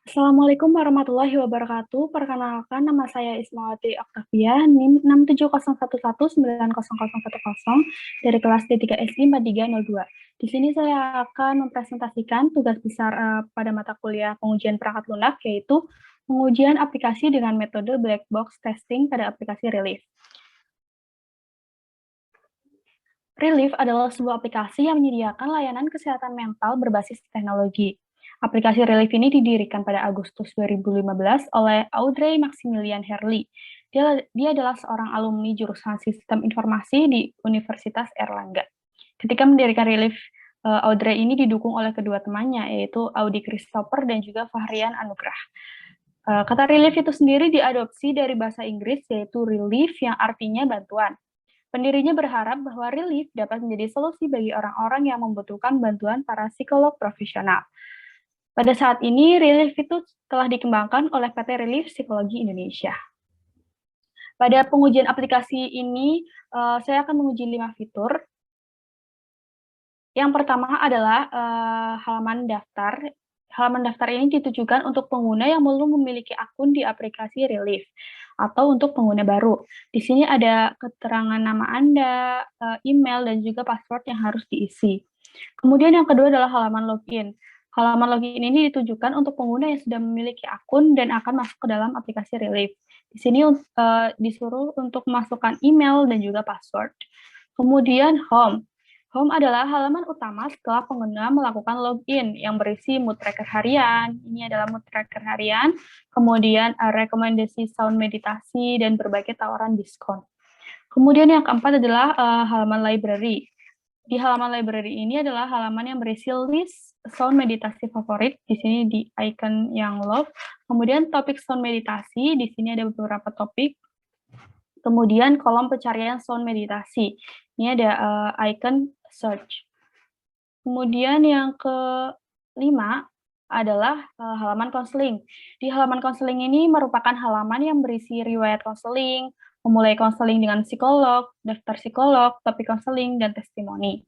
Assalamualaikum warahmatullahi wabarakatuh. Perkenalkan, nama saya Ismawati Oktavia, NIM 670119010 dari kelas D3 SI 4302. Di sini saya akan mempresentasikan tugas besar pada mata kuliah pengujian perangkat lunak, yaitu pengujian aplikasi dengan metode black box testing pada aplikasi Relief. Relief adalah sebuah aplikasi yang menyediakan layanan kesehatan mental berbasis teknologi. Aplikasi Relief ini didirikan pada Agustus 2015 oleh Audrey Maximilian Herli. Dia adalah seorang alumni jurusan Sistem Informasi di Universitas Erlangga. Ketika mendirikan Relief, Audrey ini didukung oleh kedua temannya, yaitu Audi Christopher dan juga Fahrian Anugrah. Kata relief itu sendiri diadopsi dari bahasa Inggris, yaitu relief yang artinya bantuan. Pendirinya berharap bahwa relief dapat menjadi solusi bagi orang-orang yang membutuhkan bantuan para psikolog profesional. Pada saat ini, relief itu telah dikembangkan oleh PT Relief Psikologi Indonesia. Pada pengujian aplikasi ini, saya akan menguji 5 fitur. Yang pertama adalah halaman daftar. Halaman daftar ini ditujukan untuk pengguna yang belum memiliki akun di aplikasi Relief atau untuk pengguna baru. Di sini ada keterangan nama Anda, email, dan juga password yang harus diisi. Kemudian yang kedua adalah halaman login. Halaman login ini ditujukan untuk pengguna yang sudah memiliki akun dan akan masuk ke dalam aplikasi Relief. Di sini disuruh untuk memasukkan email dan juga password. Kemudian home. Home adalah halaman utama setelah pengguna melakukan login yang berisi mood tracker harian. Ini adalah mood tracker harian, kemudian rekomendasi sound meditasi, dan berbagai tawaran diskon. Kemudian yang keempat adalah halaman library. Di halaman library ini adalah halaman yang berisi list sound meditasi favorit. Di sini di icon yang love. Kemudian topik sound meditasi, di sini ada beberapa topik. Kemudian kolom pencarian sound meditasi. Ini ada icon search. Kemudian yang kelima adalah halaman konseling. Di halaman konseling ini merupakan halaman yang berisi riwayat konseling, memulai konseling dengan psikolog, daftar psikolog, topik konseling, dan testimoni.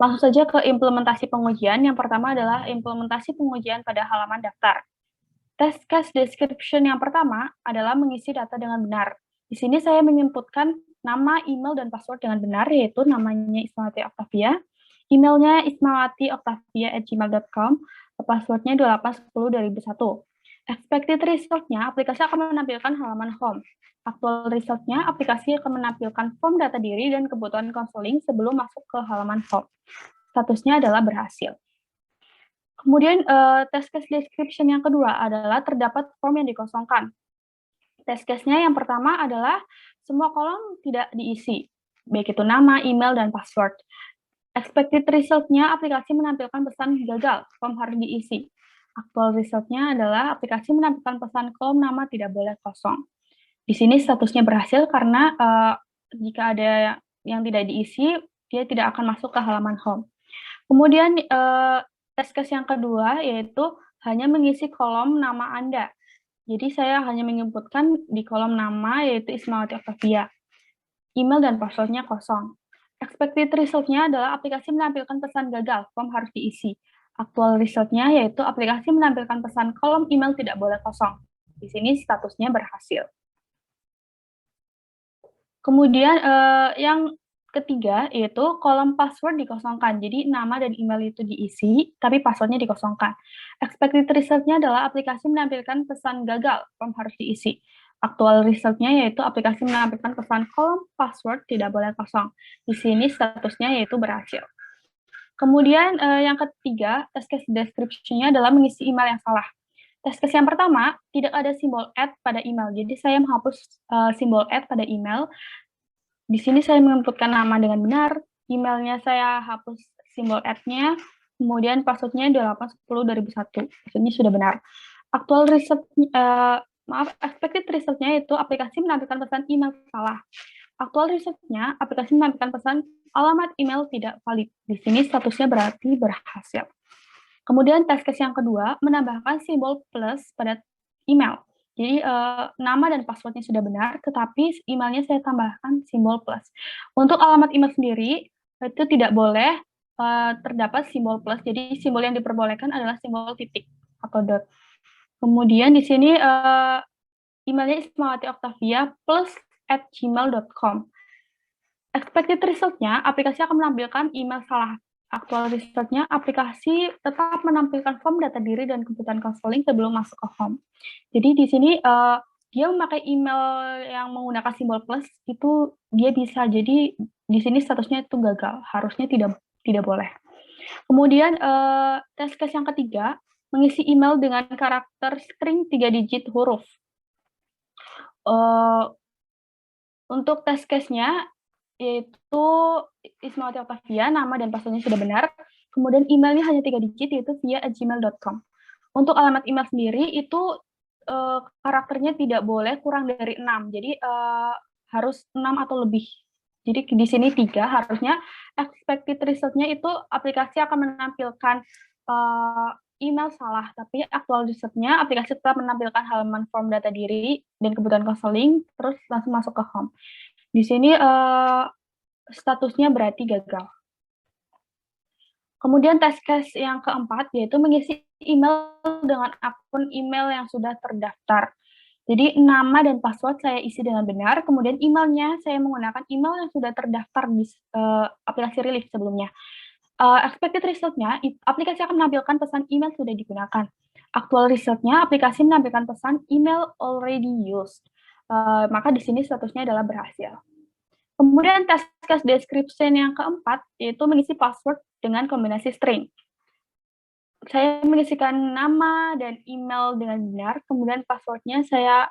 Langsung saja ke implementasi pengujian. Yang pertama adalah implementasi pengujian pada halaman daftar. Test case description yang pertama adalah mengisi data dengan benar. Di sini saya menginputkan nama, email, dan password dengan benar, yaitu namanya Ismawati Oktavia, emailnya ismawati.oktavia@gmail.com, passwordnya 2810-2001. Expected result-nya, aplikasi akan menampilkan halaman home. Actual result-nya, aplikasi akan menampilkan form data diri dan kebutuhan konseling sebelum masuk ke halaman home. Statusnya adalah berhasil. Kemudian test case description yang kedua adalah terdapat form yang dikosongkan. Test case-nya yang pertama adalah semua kolom tidak diisi, baik itu nama, email, dan password. Expected result-nya aplikasi menampilkan pesan gagal, form harus diisi. Actual result-nya adalah aplikasi menampilkan pesan kolom nama tidak boleh kosong. Di sini statusnya berhasil karena jika ada yang tidak diisi, dia tidak akan masuk ke halaman home. Kemudian test case yang kedua yaitu hanya mengisi kolom nama Anda. Jadi saya hanya menginputkan di kolom nama yaitu Ismawati Oktavia. Email dan passwordnya kosong. Expected result-nya adalah aplikasi menampilkan pesan gagal, form harus diisi. Actual result-nya yaitu aplikasi menampilkan pesan kolom email tidak boleh kosong. Di sini statusnya berhasil. Kemudian yang ketiga yaitu kolom password dikosongkan. Jadi nama dan email itu diisi, tapi passwordnya dikosongkan. Expected result-nya adalah aplikasi menampilkan pesan gagal, form harus diisi. Actual result-nya yaitu aplikasi menampilkan pesan kolom password tidak boleh kosong. Di sini statusnya yaitu berhasil. Kemudian yang ketiga, test case description-nya adalah mengisi email yang salah. Test case yang pertama, tidak ada simbol @ pada email. Jadi saya menghapus simbol @ pada email. Di sini saya menginputkan nama dengan benar, emailnya saya hapus simbol @-nya, kemudian passwordnya 2810-2001. Ini sudah benar. Actual result, expected result-nya itu aplikasi menampilkan pesan email salah. Actual result-nya aplikasi menampilkan pesan alamat email tidak valid. Di sini statusnya berarti berhasil. Kemudian test case yang kedua, menambahkan simbol plus pada email. Jadi nama dan passwordnya sudah benar, tetapi emailnya saya tambahkan simbol plus. Untuk alamat email sendiri, itu tidak boleh terdapat simbol plus, jadi simbol yang diperbolehkan adalah simbol titik atau dot. Kemudian di sini emailnya ismawati.octavia+@gmail.com. Expected result-nya, aplikasi akan menampilkan email salah. Aktual result-nya, aplikasi tetap menampilkan form data diri dan kebutuhan konseling sebelum masuk ke home. Jadi di sini dia memakai email yang menggunakan simbol plus itu dia bisa jadi di sini statusnya itu gagal, harusnya tidak boleh. Kemudian test case yang ketiga, mengisi email dengan karakter string 3 digit huruf. Untuk test case-nya yaitu Ismawati Octavia, nama dan password-nya sudah benar. Kemudian emailnya hanya 3 digit yaitu via@gmail.com. Untuk alamat email sendiri itu karakternya tidak boleh kurang dari 6. Jadi harus 6 atau lebih. Jadi di sini 3 harusnya expected result-nya itu aplikasi akan menampilkan email salah, tapi aktual result-nya aplikasi tetap menampilkan halaman form data diri dan kebutuhan konseling, terus langsung masuk ke home. Di sini statusnya berarti gagal. Kemudian test case yang keempat yaitu mengisi email dengan akun email yang sudah terdaftar. Jadi nama dan password saya isi dengan benar, kemudian emailnya saya menggunakan email yang sudah terdaftar di aplikasi Relief sebelumnya. Expected result-nya, aplikasi akan menampilkan pesan email sudah digunakan. Aktual result-nya, aplikasi menampilkan pesan email already used. Maka di sini statusnya adalah berhasil. Kemudian test case description yang keempat, yaitu mengisi password dengan kombinasi string. Saya mengisikan nama dan email dengan benar, kemudian passwordnya saya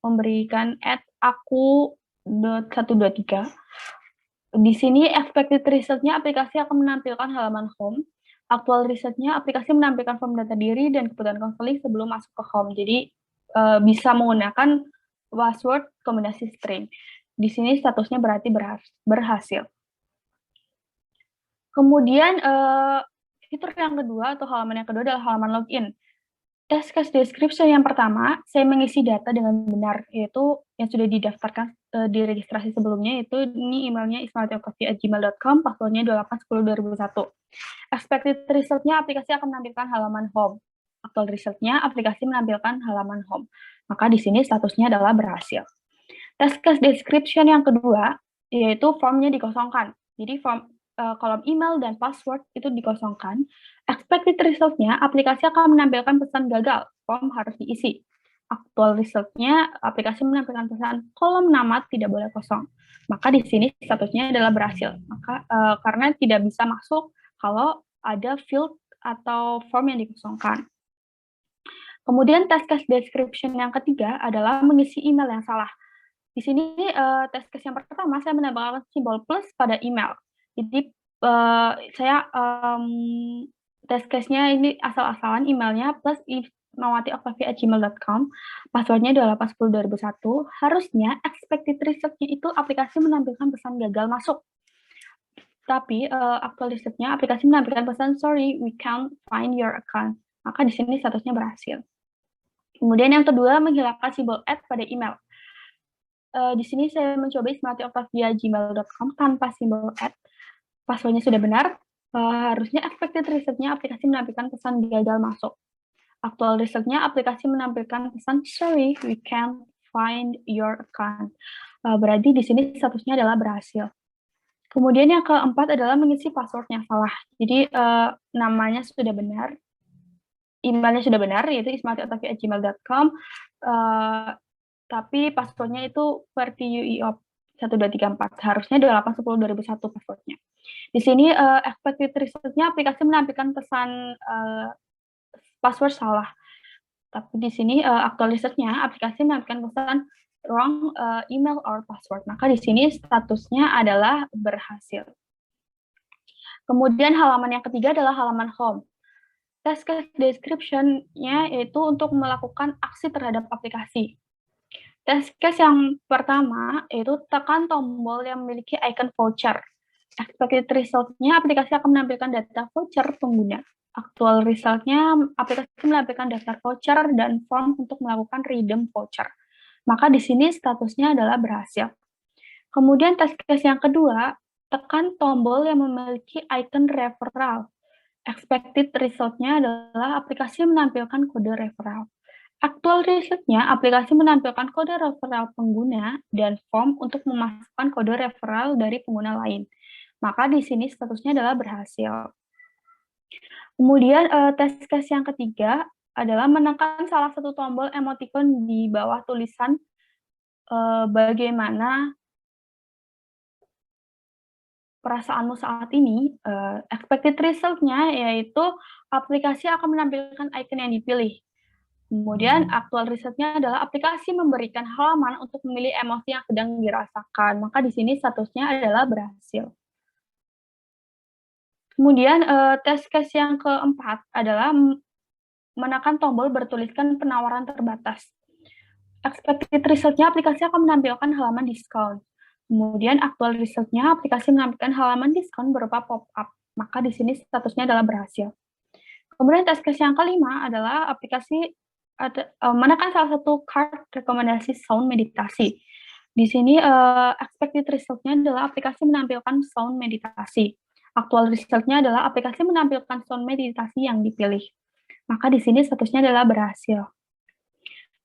memberikan @aku.123. Di sini expected result-nya aplikasi akan menampilkan halaman home. Aktual result-nya aplikasi menampilkan form data diri dan kebutuhan konseling sebelum masuk ke home. Jadi bisa menggunakan password kombinasi string. Di sini statusnya berarti berhasil. Kemudian fitur yang kedua atau halaman yang kedua adalah halaman login. Test case description yang pertama, saya mengisi data dengan benar, yaitu yang sudah didaftarkan di registrasi sebelumnya, yaitu ini emailnya ismawati@gmail.com, passwordnya 28102001. Expected result-nya aplikasi akan menampilkan halaman home. Aktual result-nya aplikasi menampilkan halaman home. Maka di sini statusnya adalah berhasil. Test case description yang kedua, yaitu formnya dikosongkan. Jadi kolom email dan password itu dikosongkan. Expected result-nya, aplikasi akan menampilkan pesan gagal, form harus diisi. Aktual result-nya, aplikasi menampilkan pesan kolom nama tidak boleh kosong. Maka di sini statusnya adalah berhasil. Maka karena tidak bisa masuk kalau ada field atau form yang dikosongkan. Kemudian test case description yang ketiga adalah mengisi email yang salah. Di sini test case yang pertama saya menambahkan simbol plus pada email. Jadi saya test case-nya ini asal-asalan emailnya plus ismawati@gmail.com, passwordnya 28102001. Harusnya expected result-nya itu aplikasi menampilkan pesan gagal masuk. Tapi aktual result-nya aplikasi menampilkan pesan sorry we can't find your account. Maka di sini statusnya berhasil. Kemudian yang kedua menghilangkan simbol @ pada email. Di sini saya mencoba ismawati@gmail.com tanpa simbol @ passwordnya sudah benar, harusnya expected result-nya aplikasi menampilkan pesan gagal masuk. Aktual result-nya aplikasi menampilkan pesan sorry we can't find your account. Berarti di sini statusnya adalah berhasil. Kemudian yang keempat adalah mengisi password yang salah. Jadi namanya sudah benar, emailnya sudah benar, yaitu ismawati@gmail.com, tapi passwordnya itu vertiuiop 1234, harusnya 28102001 passwordnya. Di sini expected result-nya aplikasi menampilkan pesan password salah, tapi di sini aktual result-nya aplikasi menampilkan pesan wrong email or password. Maka di sini statusnya adalah berhasil. Kemudian halaman yang ketiga adalah halaman home. Test case description-nya yaitu untuk melakukan aksi terhadap aplikasi. Test case yang pertama yaitu tekan tombol yang memiliki icon voucher. Expected result-nya aplikasi akan menampilkan data voucher pengguna. Aktual result-nya aplikasi menampilkan daftar voucher dan form untuk melakukan redeem voucher. Maka di sini statusnya adalah berhasil. Kemudian test case yang kedua, tekan tombol yang memiliki icon referral. Expected result-nya adalah aplikasi menampilkan kode referral. Actual result-nya, aplikasi menampilkan kode referral pengguna dan form untuk memasukkan kode referral dari pengguna lain. Maka di sini statusnya adalah berhasil. Kemudian test case yang ketiga adalah menekan salah satu tombol emoticon di bawah tulisan bagaimana perasaanmu saat ini. Expected result-nya yaitu aplikasi akan menampilkan icon yang dipilih. Kemudian actual result-nya adalah aplikasi memberikan halaman untuk memilih emosi yang sedang dirasakan. Maka di sini statusnya adalah berhasil. Kemudian test case yang keempat adalah menekan tombol bertuliskan penawaran terbatas. Expected result-nya aplikasi akan menampilkan halaman diskon. Kemudian actual result-nya aplikasi menampilkan halaman diskon berupa pop-up. Maka di sini statusnya adalah berhasil. Kemudian test case yang kelima adalah aplikasi menekan salah satu card rekomendasi sound meditasi. Di sini expected result-nya adalah aplikasi menampilkan sound meditasi. Actual result-nya adalah aplikasi menampilkan sound meditasi yang dipilih. Maka di sini statusnya adalah berhasil.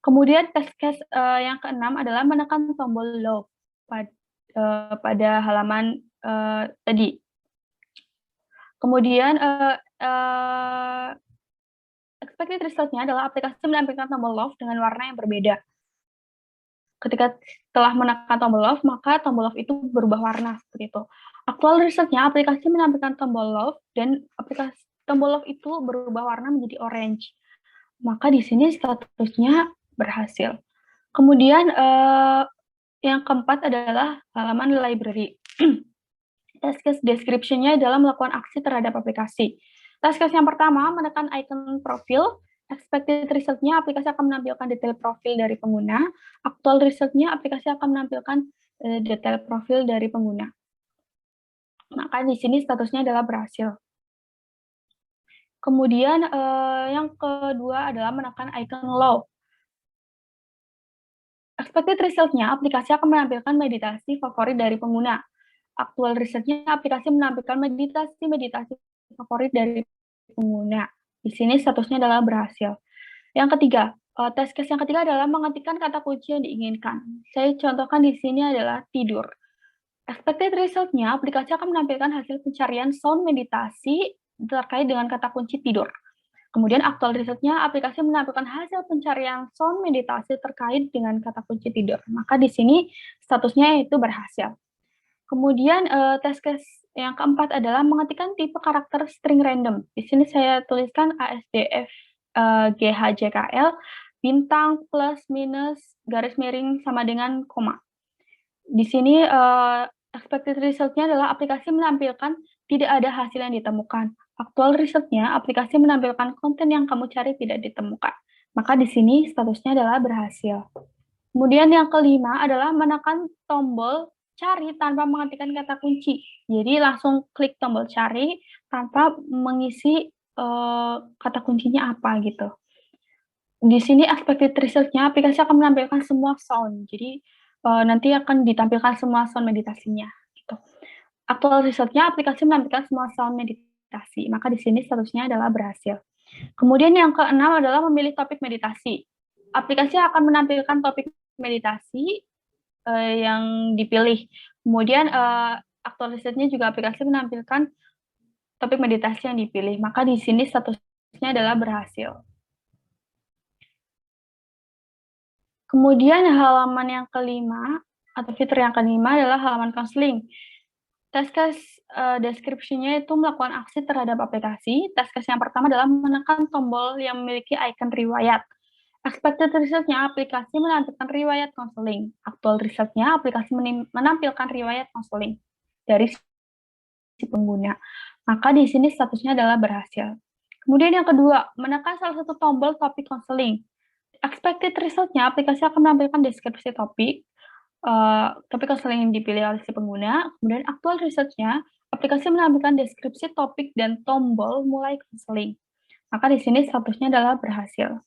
Kemudian test case yang keenam adalah menekan tombol love pada halaman tadi. Kemudian expected result-nya adalah aplikasi menampilkan tombol love dengan warna yang berbeda. Ketika telah menekan tombol love, maka tombol love itu berubah warna seperti itu. Actual result-nya aplikasi menampilkan tombol love dan aplikasi tombol love itu berubah warna menjadi orange. Maka di sini statusnya berhasil. Kemudian yang keempat adalah halaman library. Task case description-nya adalah melakukan aksi terhadap aplikasi. Task case yang pertama, menekan icon profil. Expected result-nya, aplikasi akan menampilkan detail profil dari pengguna. Actual result-nya, aplikasi akan menampilkan detail profil dari pengguna. Maka di sini statusnya adalah berhasil. Kemudian yang kedua adalah menekan icon low. Expected result-nya, aplikasi akan menampilkan meditasi favorit dari pengguna. Actual result-nya, aplikasi menampilkan meditasi favorit dari pengguna. Di sini statusnya adalah berhasil. Yang ketiga, test case yang ketiga adalah mengetikkan kata kunci yang diinginkan. Saya contohkan di sini adalah tidur. Expected result-nya, aplikasi akan menampilkan hasil pencarian sound meditasi terkait dengan kata kunci tidur. Kemudian actual result-nya, aplikasi menampilkan hasil pencarian sound meditasi terkait dengan kata kunci tidur. Maka di sini statusnya itu berhasil. Kemudian test case yang keempat adalah mengetikkan tipe karakter string random. Di sini saya tuliskan ASDF GHJKL bintang plus minus garis miring sama dengan koma. Di sini expected result-nya adalah aplikasi menampilkan tidak ada hasil yang ditemukan. Actual result-nya aplikasi menampilkan konten yang kamu cari tidak ditemukan. Maka di sini statusnya adalah berhasil. Kemudian yang kelima adalah menekan tombol cari tanpa mengetikkan kata kunci. Jadi langsung klik tombol cari tanpa mengisi kata kuncinya apa gitu. Di sini expected result-nya aplikasi akan menampilkan semua sound. Jadi nanti akan ditampilkan semua sound meditasinya. Gitu. Actual result-nya aplikasi menampilkan semua sound meditasi. Maka di sini statusnya adalah berhasil. Kemudian yang keenam adalah memilih topik meditasi. Aplikasi akan menampilkan topik meditasi yang dipilih. Kemudian actual result-nya juga aplikasi menampilkan topik meditasi yang dipilih. Maka di sini statusnya adalah berhasil. Kemudian halaman yang kelima atau fitur yang kelima adalah halaman counseling. Task case description-nya itu melakukan aksi terhadap aplikasi. Task case yang pertama adalah menekan tombol yang memiliki icon riwayat. Expected result-nya aplikasi menampilkan riwayat konseling. Actual result-nya aplikasi menampilkan riwayat konseling dari si pengguna. Maka di sini statusnya adalah berhasil. Kemudian yang kedua, menekan salah satu tombol topik konseling. Expected result-nya aplikasi akan menampilkan deskripsi topik konseling yang dipilih oleh si pengguna. Kemudian actual result-nya aplikasi menampilkan deskripsi topik dan tombol mulai konseling. Maka di sini statusnya adalah berhasil.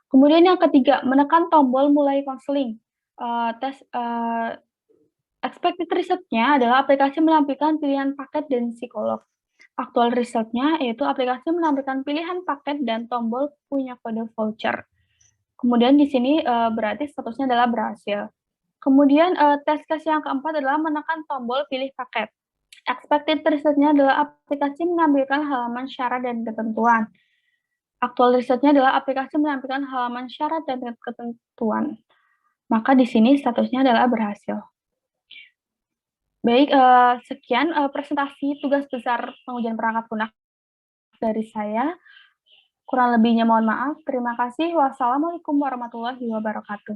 Kemudian yang ketiga, menekan tombol mulai konseling. Expected result-nya adalah aplikasi menampilkan pilihan paket dan psikolog. Aktual risetnya yaitu aplikasi menampilkan pilihan paket dan tombol punya kode voucher. Kemudian di sini berarti statusnya adalah berhasil. Kemudian test case yang keempat adalah menekan tombol pilih paket. Expected risetnya adalah aplikasi menampilkan halaman syarat dan ketentuan. Aktual risetnya adalah aplikasi menampilkan halaman syarat dan ketentuan. Maka di sini statusnya adalah berhasil. Baik, sekian presentasi tugas besar pengujian perangkat lunak dari saya. Kurang lebihnya mohon maaf. Terima kasih. Wassalamualaikum warahmatullahi wabarakatuh.